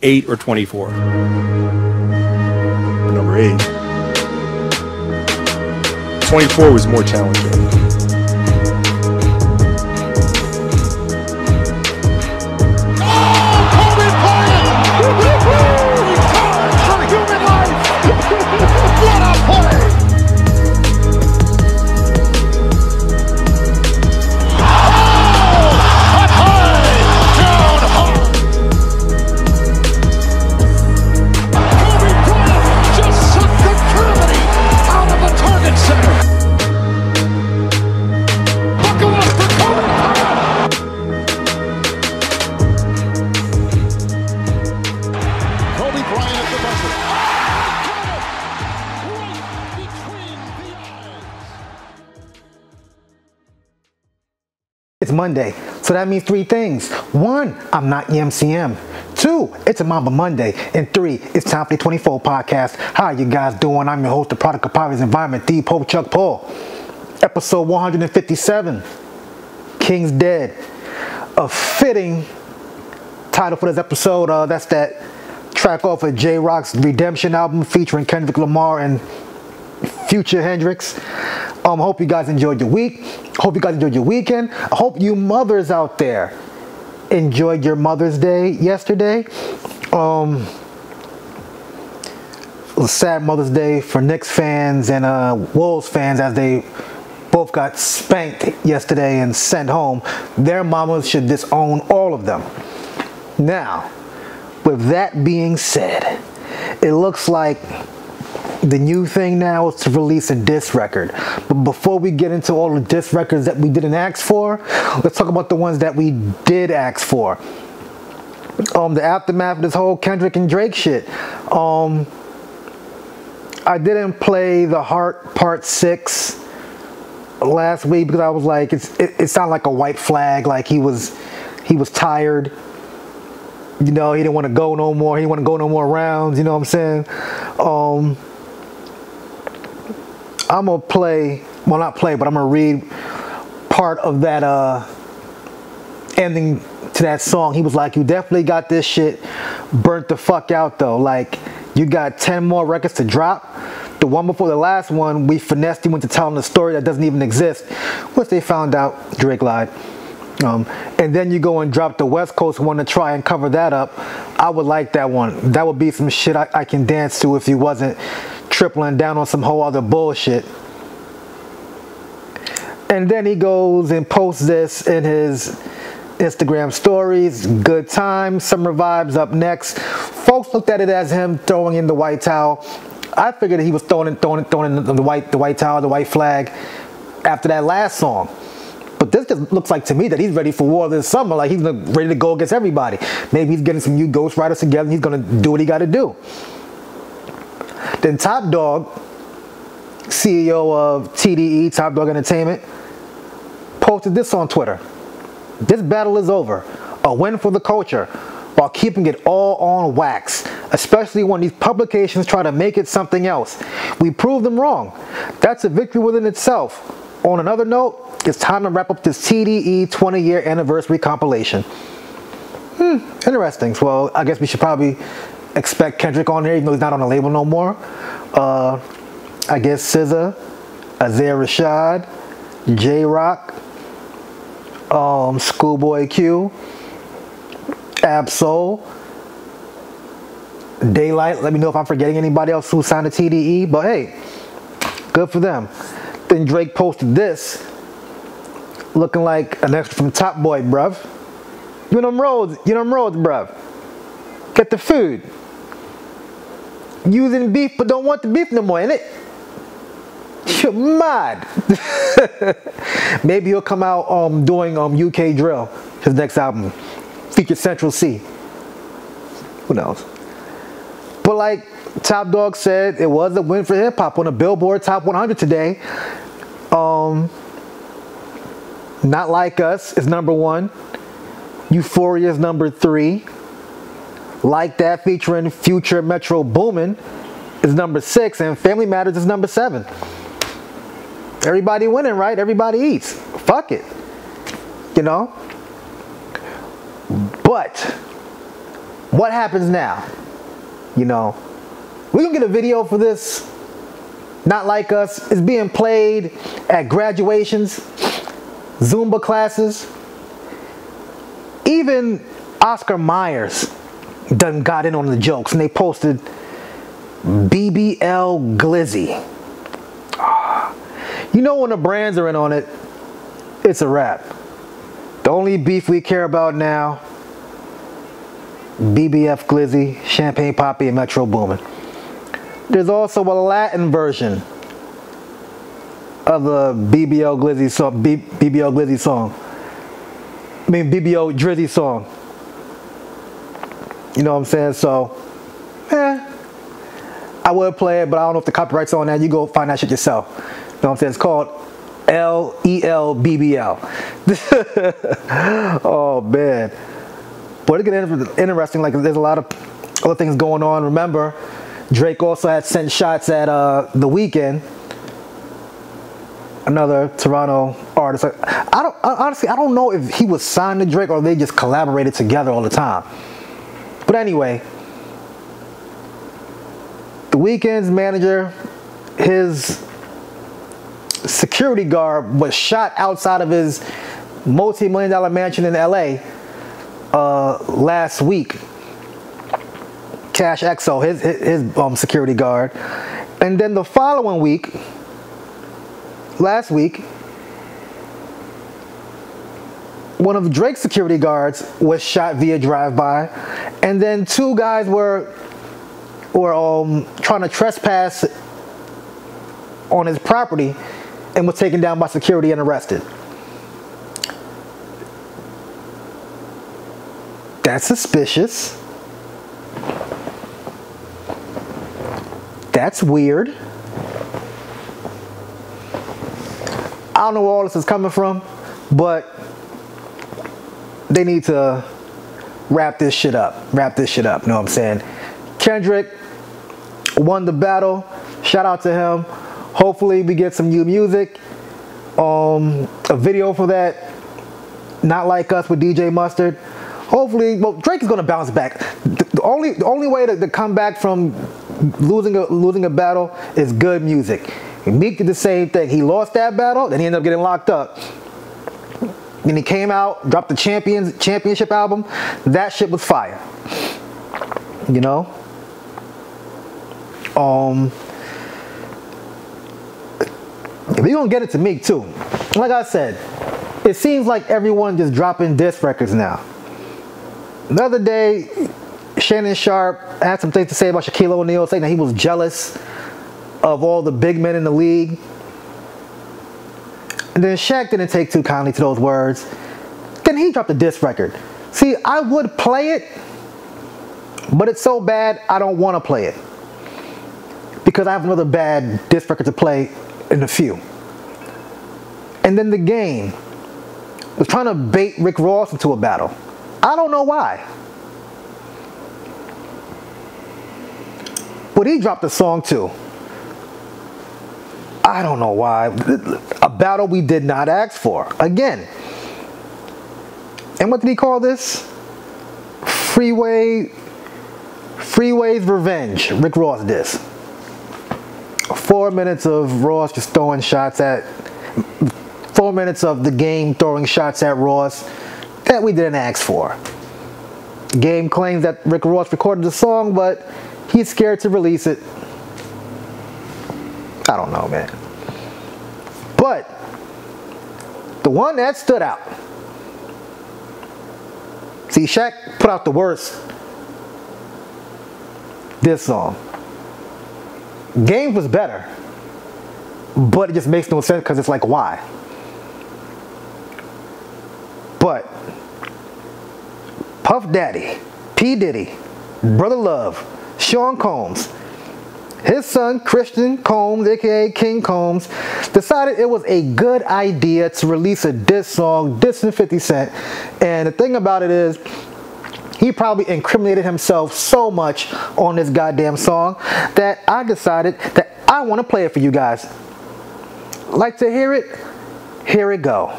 8 or 24? Number 8. 24 was more challenging. It's Monday, so that means 3 things. 1, I'm not MCM. 2, it's a Mamba Monday. And 3, it's time for the 24 podcast. How you guys doing? I'm your host, the product of poverty's environment, the Pope Chuck Paul. Episode 157, King's Dead. A fitting title for this episode. That's that track off of J-Rock's Redemption album featuring Kendrick Lamar and Future Hendrix. Hope you guys enjoyed your week. Hope you guys enjoyed your weekend. I hope you mothers out there enjoyed your Mother's Day yesterday. It was a sad Mother's Day for Knicks fans and Wolves fans, as they both got spanked yesterday and sent home. Their mamas should disown all of them. Now, with that being said, it looks like the new thing now is to release a diss record. But before we get into all the diss records that we didn't ask for, let's talk about the ones that we did ask for. The aftermath of this whole Kendrick and Drake shit. I didn't play The Heart Part 6 last week because I was like, it sounded like a white flag, like he was tired. You know, he didn't want to go no more. He didn't want to go no more rounds. You know what I'm saying? I'm gonna play, well, not play, but I'm gonna read part of that ending to that song. He was like, you definitely got this shit burnt the fuck out though. Like, you got 10 more records to drop. The one before the last one, we finessed him into telling a story that doesn't even exist. Once they found out Drake lied. And then you go and drop the West Coast one to try and cover that up. I would like that one. That would be some shit I can dance to if he wasn't tripling down on some whole other bullshit. And then he goes and posts this in his Instagram stories. Good time, summer vibes up next. Folks looked at it as him throwing in the white towel. I figured he was throwing in the white towel, the white flag after that last song. But this just looks like to me that he's ready for war this summer. Like, he's ready to go against everybody. Maybe he's getting some new ghostwriters together and he's going to do what he got to do. Then Top Dog, CEO of TDE, Top Dog Entertainment, posted this on Twitter. This battle is over. A win for the culture while keeping it all on wax, especially when these publications try to make it something else. We proved them wrong. That's a victory within itself. On another note, it's time to wrap up this TDE 20-year anniversary compilation. Interesting. Well, I guess we should probably expect Kendrick on there, even though he's not on the label no more. I guess SZA, Isaiah Rashad, J-Rock, Schoolboy Q, Ab-Soul, Daylight. Let me know if I'm forgetting anybody else who signed a TDE, but hey, good for them. Then Drake posted this, looking like an extra from Top Boy, bruv. You them roads, bruv. Get the food. Using beef, but don't want the beef no more, innit? You're mad. Maybe he'll come out doing UK Drill, his next album, feature Central C. Who knows? But like Top Dog said, it was a win for hip hop on the Billboard Top 100 today. Not Like Us is number 1. Euphoria is number 3. Like That featuring Future Metro Boomin is number 6, and Family Matters is number 7. Everybody winning, right? Everybody eats. Fuck it. You know? But what happens now? You know, we're gonna get a video for this. Not Like Us. It's being played at graduations, Zumba classes. Even Oscar Myers done got in on the jokes, and they posted BBL Glizzy. You know, when the brands are in on it, it's a wrap. The only beef we care about now, BBF Glizzy, Champagne Poppy, and Metro Boomin. There's also a Latin version of the BBL Glizzy song. BBO Drizzy song. You know what I'm saying? So, I would play it, but I don't know if the copyright's on that. You go find that shit yourself. You know what I'm saying? It's called LELBBL. Oh, man. But it's getting interesting. Like, there's a lot of other things going on. Remember, Drake also had sent shots at The Weeknd, another Toronto artist. Honestly, I don't know if he was signed to Drake or they just collaborated together all the time. But anyway, The Weeknd's manager, his security guard was shot outside of his multi-million-dollar mansion in LA last week. Cash XO, his security guard. And then the following week, last week, one of Drake's security guards was shot via drive-by, and then two guys were trying to trespass on his property and was taken down by security and arrested. That's suspicious. That's weird. I don't know where all this is coming from, but they need to wrap this shit up. You know what I'm saying? Kendrick won the battle. Shout out to him. Hopefully we get some new music. A video for that. Not Like Us with DJ Mustard. Hopefully, well, Drake is gonna bounce back. The only way to come back from losing a battle is good music. Meek did the same thing. He lost that battle, then he ended up getting locked up. Then he came out, dropped the championship album. That shit was fire. You know? We're gonna get it to Meek too. Like I said, it seems like everyone just dropping diss records now. The other day, Shannon Sharp had some things to say about Shaquille O'Neal, saying that he was jealous of all the big men in the league. And then Shaq didn't take too kindly to those words. Then he dropped a diss record. See, I would play it, but it's so bad I don't want to play it. Because I have another bad diss record to play in a few. And then The Game was trying to bait Rick Ross into a battle. I don't know why. But he dropped a song too. I don't know why. A battle we did not ask for. Again. And what did he call this? Freeway's Revenge. Rick Ross diss. 4 minutes of Ross just throwing shots at... 4 minutes of The Game throwing shots at Ross that we didn't ask for. Game claims that Rick Ross recorded the song, but he's scared to release it. I don't know, man. But the one that stood out. See, Shaq put out the worst diss song. Game was better, but it just makes no sense because it's like, why? But Puff Daddy, P. Diddy, Brother Love, Sean Combs, his son Christian Combs, aka King Combs, decided it was a good idea to release a diss song dissing 50 Cent. And the thing about it is, he probably incriminated himself so much on this goddamn song that I decided that I want to play it for you guys. Like to hear it? Here it go.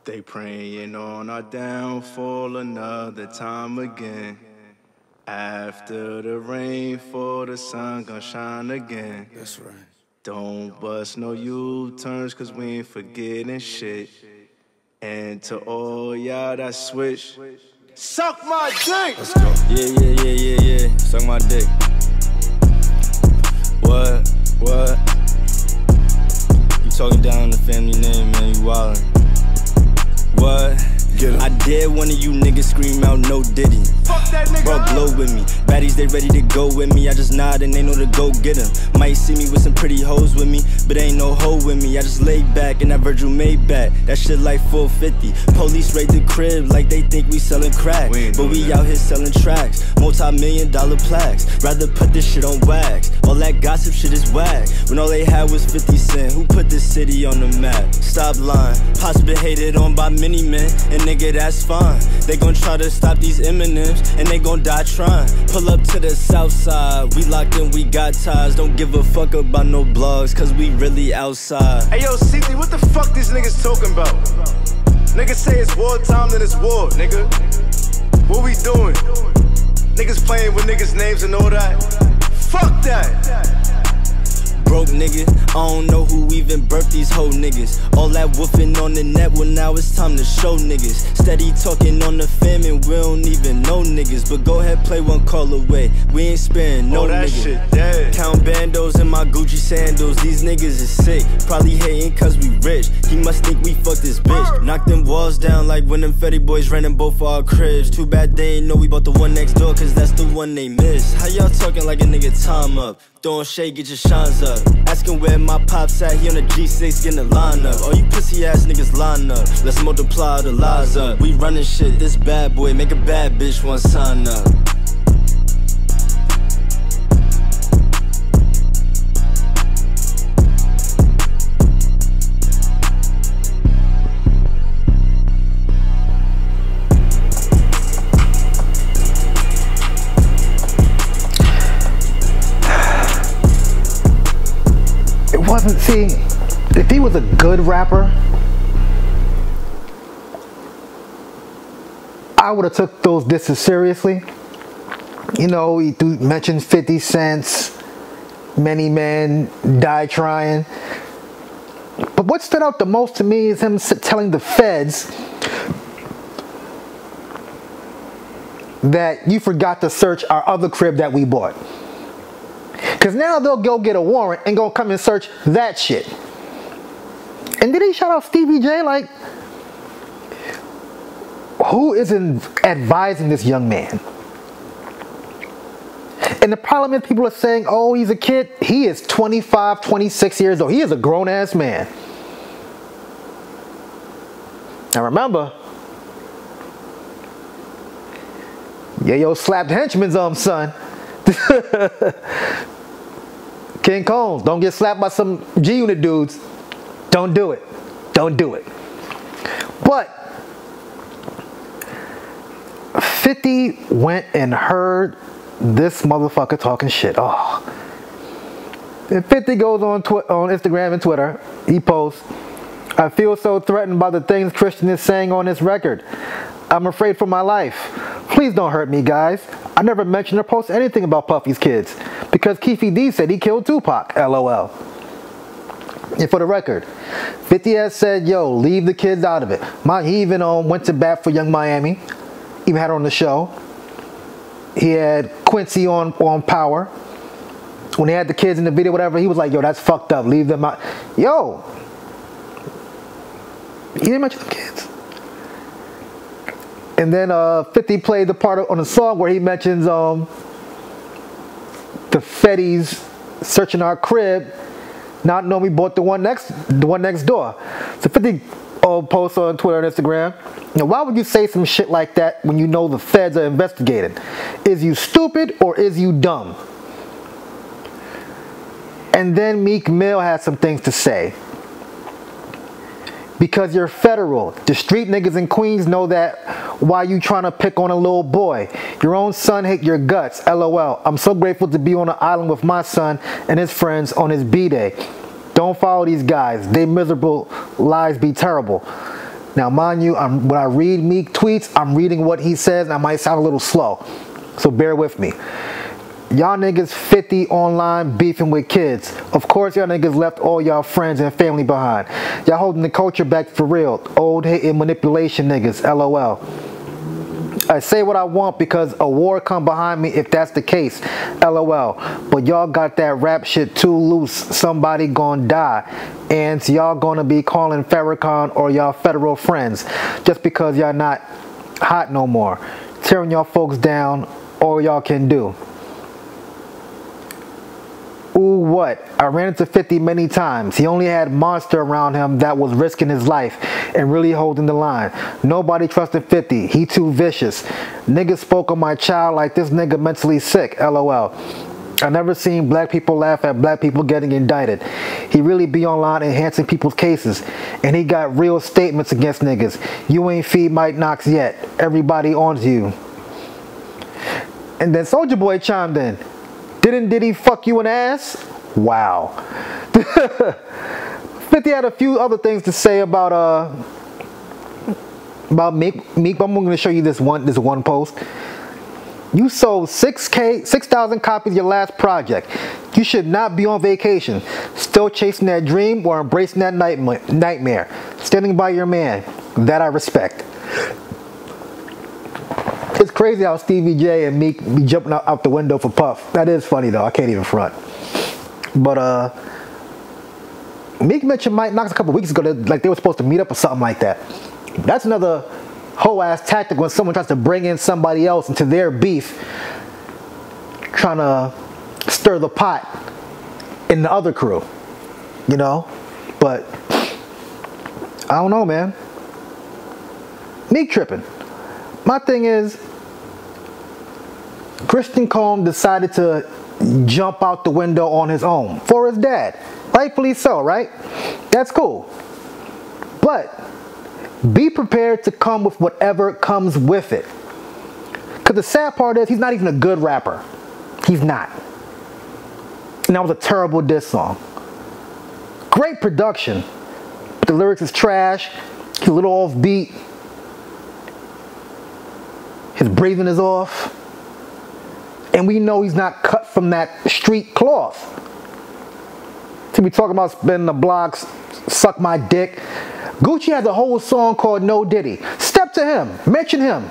They praying on our downfall another time again. After the rain fall, the sun gon' shine again. That's right. Don't bust no U-turns, cause we ain't forgetting shit. And to all y'all that switch, suck my dick! Let's go. Yeah. Suck my dick. What? You talking down the family name, man, you wildin'. What? I dare one of you niggas scream out no Diddy. Fuck that nigga. Bro, glow with me. Baddies, they ready to go with me. I just nod and they know to go get 'em. Might see me with some pretty hoes with me, but ain't no hoe with me. I just lay back in that Virgil Maybach. That shit like 450. Police raid the crib like they think we sellin' crack. But we out here sellin' tracks. Multi-million-dollar plaques. Rather put this shit on wax. All that gossip shit is whack. When all they had was 50 cent. Who put this city on the map? Stop lying. Pops been hated on by many men. And nigga, that's fine. They gon' try to stop these Eminems, and they gon' die trying. Pull up to the south side, we locked in, we got ties. Don't give a fuck about no blogs, cause we really outside. Hey yo, CT, what the fuck these niggas talking about? Niggas say it's wartime, then it's war, nigga. What we doing? Niggas playing with niggas' names and all that. Fuck that! Broke nigga, I don't know who even birthed these hoe niggas. All that woofing on the net, well now it's time to show niggas. Steady talking on the fam and we don't even know niggas. But go ahead, play one call away, we ain't sparing no that nigga. Shit dead. Count bandos in my Gucci sandals, these niggas is sick. Probably hating cause we rich, he must think we fucked this bitch. Knock them walls down like when them Fetty boys ran in both our cribs. Too bad they ain't know we bought the one next door, cause that's the one they miss. How y'all talking like a nigga time up? Throwing shade, get your shines up. Asking where my pops at, he on the G6 getting the line up. All you pussy ass niggas line up. Let's multiply the lies up. We running shit, this bad boy, make a bad bitch want sign up. See, if he was a good rapper, I would have took those disses seriously. You know, he mentioned 50 cents, many men die trying. But what stood out the most to me is him telling the feds that you forgot to search our other crib that we bought. Because now they'll go get a warrant and go come and search that shit. And did he shout out Stevie J? Like, who is advising this young man? And the problem is people are saying, oh, he's a kid. He is 25, 26 years old. He is a grown-ass man. Now remember, Yayo slapped henchman's son. King Combs, don't get slapped by some G-Unit dudes. Don't do it. Don't do it. But 50 went and heard this motherfucker talking shit. Oh. And 50 goes on Instagram and Twitter. He posts, I feel so threatened by the things Christian is saying on this record. I'm afraid for my life. Please don't hurt me, guys. I never mentioned or posted anything about Puffy's kids because Keefe D said he killed Tupac, LOL. And for the record, 50 has said, yo, leave the kids out of it. He even went to bat for Young Miami, even had her on the show. He had Quincy on Power. When they had the kids in the video, whatever, he was like, yo, that's fucked up, leave them out. Yo, he didn't mention the kids. And then 50 played the part on the song where he mentions the Fetties searching our crib, not knowing we bought the one next door. So 50 posts on Twitter and Instagram. Now, why would you say some shit like that when you know the feds are investigating? Is you stupid or is you dumb? And then Meek Mill had some things to say. Because you're federal. The street niggas in Queens know that. Why you trying to pick on a little boy? Your own son hate your guts. LOL. I'm so grateful to be on an island with my son and his friends on his B-Day. Don't follow these guys. They miserable lives be terrible. Now, mind you, when I read Meek tweets, I'm reading what he says, and I might sound a little slow. So bear with me. Y'all niggas 50 online beefing with kids. Of course, y'all niggas left all y'all friends and family behind. Y'all holding the culture back for real. Old hating manipulation niggas, LOL. I say what I want because a war come behind me if that's the case, LOL. But y'all got that rap shit too loose. Somebody gonna die. And y'all gonna be calling Farrakhan or y'all federal friends just because y'all not hot no more. Tearing y'all folks down, all y'all can do. Ooh, what? I ran into 50 many times. He only had monster around him that was risking his life and really holding the line. Nobody trusted 50. He too vicious. Niggas spoke on my child like this nigga mentally sick. LOL. I never seen black people laugh at black people getting indicted. He really be online enhancing people's cases. And he got real statements against niggas. You ain't feed Mike Knox yet. Everybody on you. And then Soulja Boy chimed in. Did he fuck you in the ass? Wow. 50 had a few other things to say about Meek, but I'm going to show you this one post. You sold 6,000 copies of your last project. You should not be on vacation, still chasing that dream or embracing that nightmare. Standing by your man. That I respect. It's crazy how Stevie J and Meek be jumping out the window for Puff. That is funny though. I can't even front. But Meek mentioned Mike Knox a couple weeks ago that like they were supposed to meet up or something like that. That's another whole ass tactic when someone tries to bring in somebody else into their beef, trying to stir the pot in the other crew. You know? But I don't know, man. Meek tripping. My thing is, Christian Cone decided to jump out the window on his own for his dad. Rightfully so, right? That's cool. But be prepared to come with whatever comes with it. Because the sad part is he's not even a good rapper. He's not. And that was a terrible diss song. Great production. But the lyrics is trash. He's a little off beat. His breathing is off. And we know he's not cut from that street cloth. To be talking about spinning the blocks, suck my dick. Gucci has a whole song called No Diddy. Step to him. Mention him.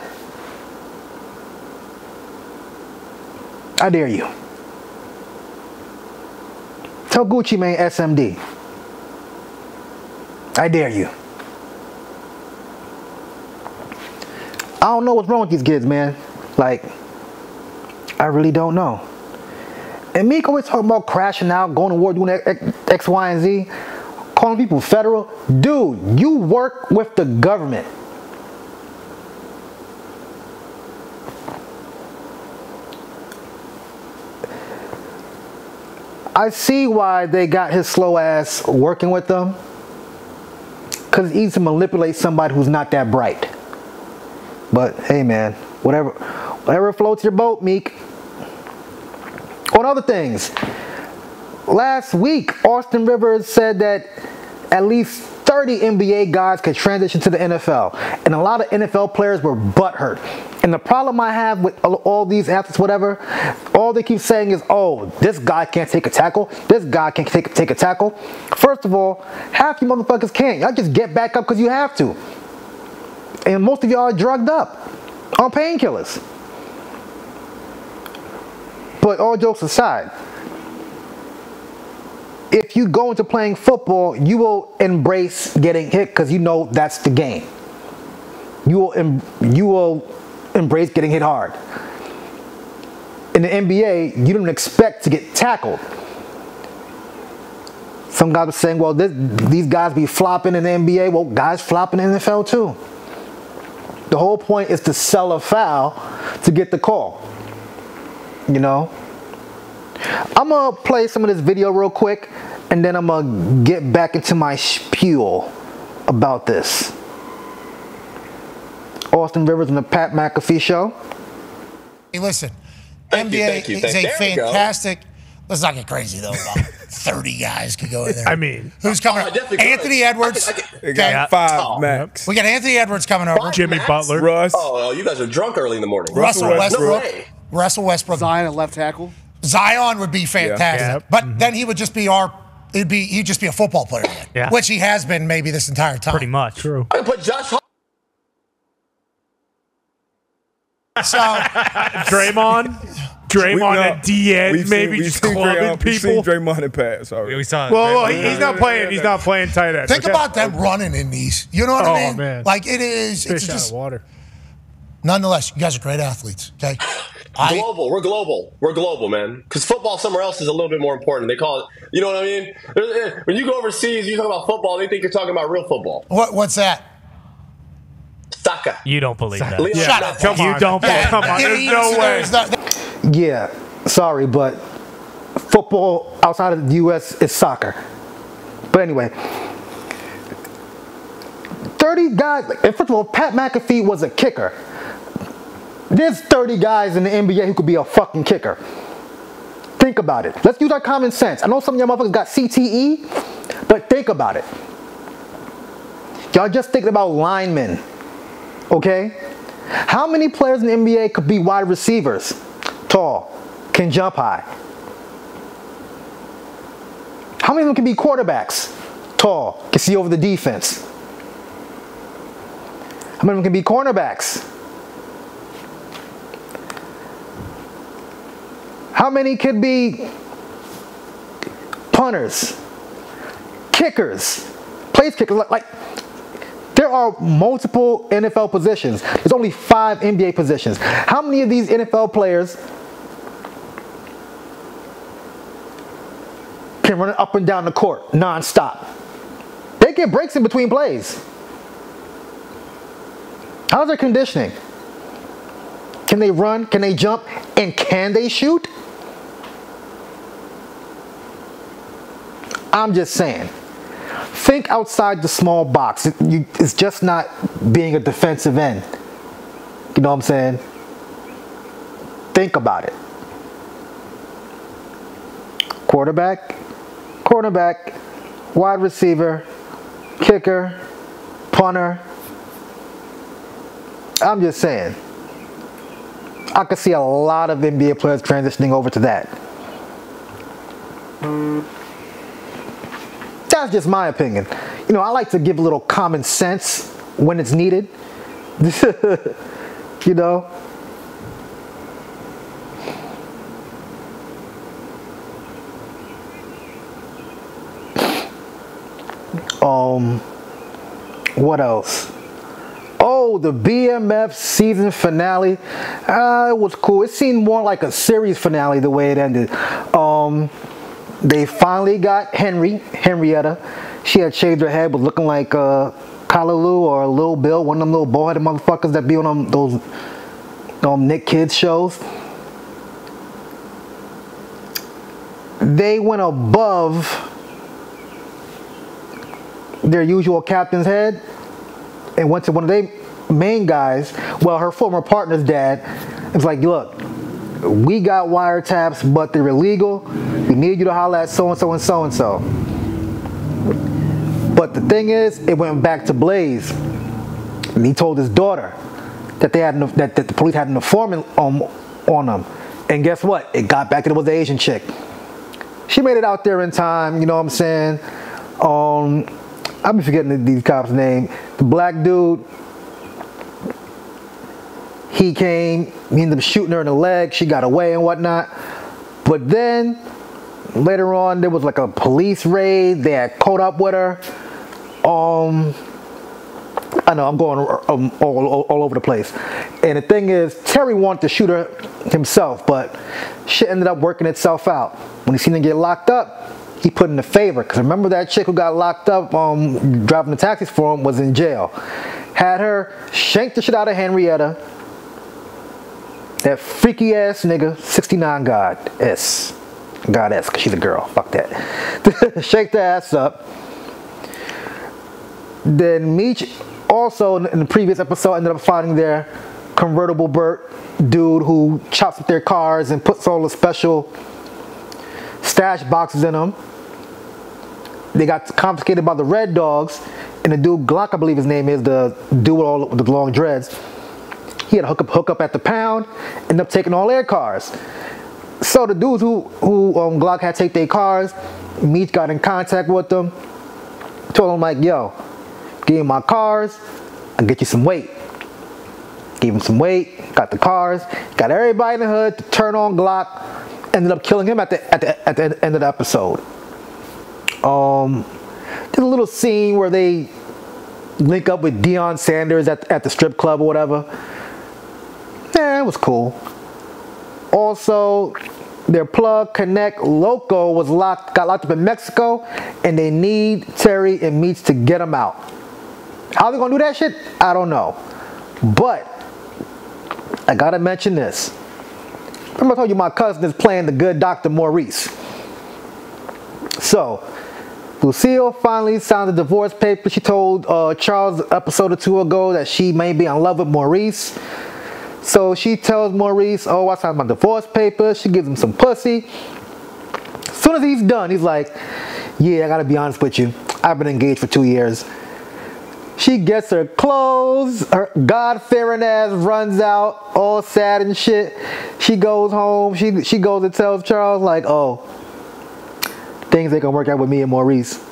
I dare you. Tell Gucci Mane SMD. I dare you. I don't know what's wrong with these kids, man. Like, I really don't know. And Meek always talking about crashing out, going to war, doing X, Y, and Z. Calling people federal. Dude, you work with the government. I see why they got his slow ass working with them. Because it's easy to manipulate somebody who's not that bright. But hey man, whatever floats your boat, Meek. On other things, last week Austin Rivers said that at least 30 NBA guys could transition to the NFL, and a lot of NFL players were butthurt. And the problem I have with all these athletes, whatever, all they keep saying is, oh, this guy can't take a tackle, this guy can't take a tackle. First of all, half you motherfuckers can't. Y'all just get back up because you have to. And most of y'all are drugged up on painkillers. But all jokes aside, if you go into playing football, you will embrace getting hit because you know that's the game. You will embrace getting hit hard. In the NBA, you don't expect to get tackled. Some guys are saying, well, these guys be flopping in the NBA. Well, guys flopping in the NFL too. The whole point is to sell a foul to get the call. You know? I'm going to play some of this video real quick, and then I'm going to get back into my spiel about this. Austin Rivers and the Pat McAfee Show. Hey, listen, Thank NBA you. is a fantastic Let's not get crazy, though. About 30 guys could go in there. I mean, who's coming up? Anthony Edwards. We got 5 max. We got Anthony Edwards coming over. Jimmy Butler. Russ. Oh, you guys are drunk early in the morning. Russell Westbrook. No way. Russell Westbrook. Zion at left tackle. Zion would be fantastic. Yeah. But then he would just be he'd just be a football player again. Yeah. Which he has been maybe this entire time. Pretty much. True. I can put Josh Hart. So Draymond at the end, maybe just clubbing We've seen people. Draymond and pass already. We saw. Well, he's not playing. He's not playing tight end. think about them running in these. You know what I mean? Man. Like it is. Fish It's out just. of water. Nonetheless, you guys are great athletes. Okay. Global. We're global. We're global, man. Because football somewhere else is a little bit more important. They call it. You know what I mean? When you go overseas, you talk about football. They think you're talking about real football. What's that? Soccer. You don't believe that. Leon Shut up. Come on. You don't. Come on. There's no way. Yeah, sorry, but football outside of the U.S. is soccer. But anyway, 30 guys. And first of all, Pat McAfee was a kicker. There's 30 guys in the NBA who could be a fucking kicker. Think about it. Let's use our common sense. I know some of y'all motherfuckers got CTE, but think about it. Y'all just thinking about linemen, okay? How many players in the NBA could be wide receivers? Tall, can jump high. How many of them can be quarterbacks? Tall, can see over the defense. How many of them can be cornerbacks? How many could be punters, kickers, place kickers? Like there are multiple NFL positions. There's only 5 NBA positions. How many of these NFL players can run up and down the court non-stop? They get breaks in between plays. How's their conditioning? Can they run? Can they jump? And can they shoot? I'm just saying. Think outside the small box. It's just not being a defensive end. You know what I'm saying? Think about it. Quarterback, cornerback, wide receiver, kicker, punter. I'm just saying. I could see a lot of NBA players transitioning over to that. That's just my opinion. You know, I like to give a little common sense when it's needed. You know? What else? Oh, the BMF season finale. It was cool. It seemed more like a series finale the way it ended. They finally got Henrietta. She had shaved her head, was looking like Kalalu or Lil Bill, one of them little bald-headed motherfuckers that be on those Nick Kids shows. They went above their usual captain's head and went to one of their main guys. Well, her former partner's dad was like, look, we got wiretaps, but they're illegal. We need you to holler at so-and-so and so-and-so. But the thing is, it went back to Blaze. And he told his daughter that that the police had an informant on them. And guess what? It got back and it was the Asian chick. She made it out there in time, you know what I'm saying? I'll be forgetting these cops' name. The black dude, he came, he ended up shooting her in the leg, she got away and whatnot. But then, later on, there was like a police raid, they had caught up with her. I know, I'm going all over the place. And the thing is, Terry wanted to shoot her himself, but shit ended up working itself out. When he seen her get locked up, he put in a favor. Because remember that chick who got locked up driving the taxis for him was in jail. Had her shank the shit out of Henrietta. That freaky ass nigga, 69 Goddess, because she's a girl, fuck that. Shake the ass up. Then Meek also in the previous episode ended up finding their convertible Burt dude who chops up their cars and puts all the special stash boxes in them. They got confiscated by the Red Dogs, and the dude Glock, I believe his name is, the dude with all the long dreads. He had a hook up at the pound, ended up taking all their cars. So the dudes who Glock had take their cars, Meek got in contact with them, told them like, yo, give me my cars, I'll get you some weight. Gave him some weight, got the cars, got everybody in the hood to turn on Glock, ended up killing him at the end of the episode. There's a little scene where they link up with Deion Sanders at the strip club or whatever. It was cool. Also, their plug, Connect Loco, got locked up in Mexico, and they need Terry and Meech to get him out. How they gonna do that shit? I don't know. But I gotta mention this. Remember I told you my cousin is playing the good Dr. Maurice. So, Lucille finally signed the divorce paper. She told Charles an episode or two ago that she may be in love with Maurice. So she tells Maurice, oh, I signed my divorce paper. She gives him some pussy. As soon as he's done, he's like, yeah, I gotta be honest with you. I've been engaged for 2 years. She gets her clothes, her God-fearing ass runs out, all sad and shit. She goes home, she goes and tells Charles like, oh, things ain't gonna work out with me and Maurice.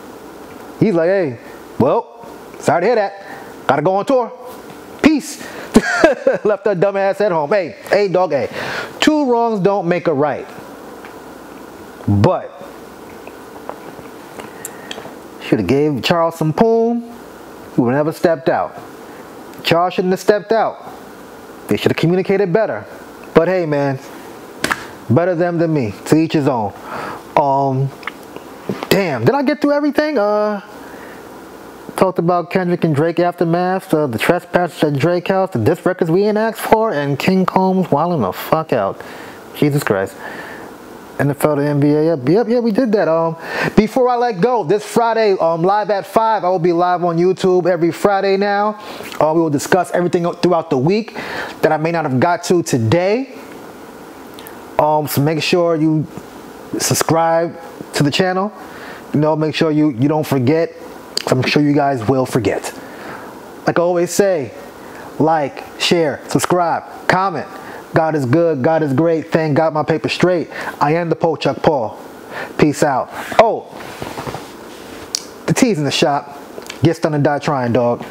He's like, hey, well, sorry to hear that. Gotta go on tour. Peace. Left her dumb ass at home. Hey, dog, hey. 2 wrongs don't make a right. But should have gave Charles some poom. He would never stepped out. Charles shouldn't have stepped out. They should have communicated better. But hey, man, better them than me. To each his own. Damn, did I get through everything? Talked about Kendrick and Drake aftermath, the trespassers at Drake house, the diss records we ain't asked for, and King Combs wilding the fuck out. Jesus Christ. NFL to NBA, yep, we did that. Before I let go, this Friday, live at 5, I will be live on YouTube every Friday now. We will discuss everything throughout the week that I may not have got to today. So make sure you subscribe to the channel. You know, make sure you don't forget. I'm sure you guys will forget. Like I always say, like, share, subscribe, comment. God is good, God is great, thank God my paper straight. I am the Poe Chuck Paul. Peace out. Oh, the tea's in the shop. Get done and die trying, dog.